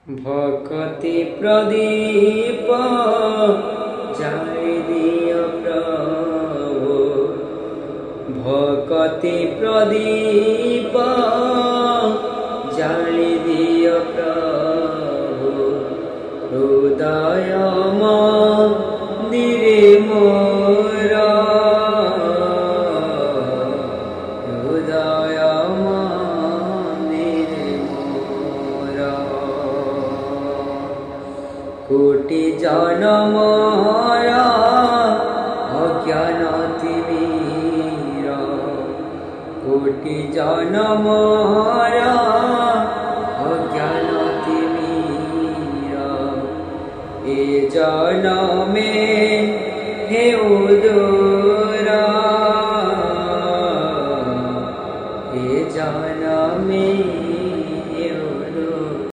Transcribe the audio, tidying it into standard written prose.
ভকতি প্রদীপ জালি দিও প্রভু, ভকতি প্রদীপ জালি দিও প্রভু, হৃদয় মন্দিরে মোর, হৃদয় মন্দিরে মোর। কোটি জনমর অজ্ঞান তিমির, কোটি জনমর অজ্ঞান তিমির, এ জনমে হে উদয়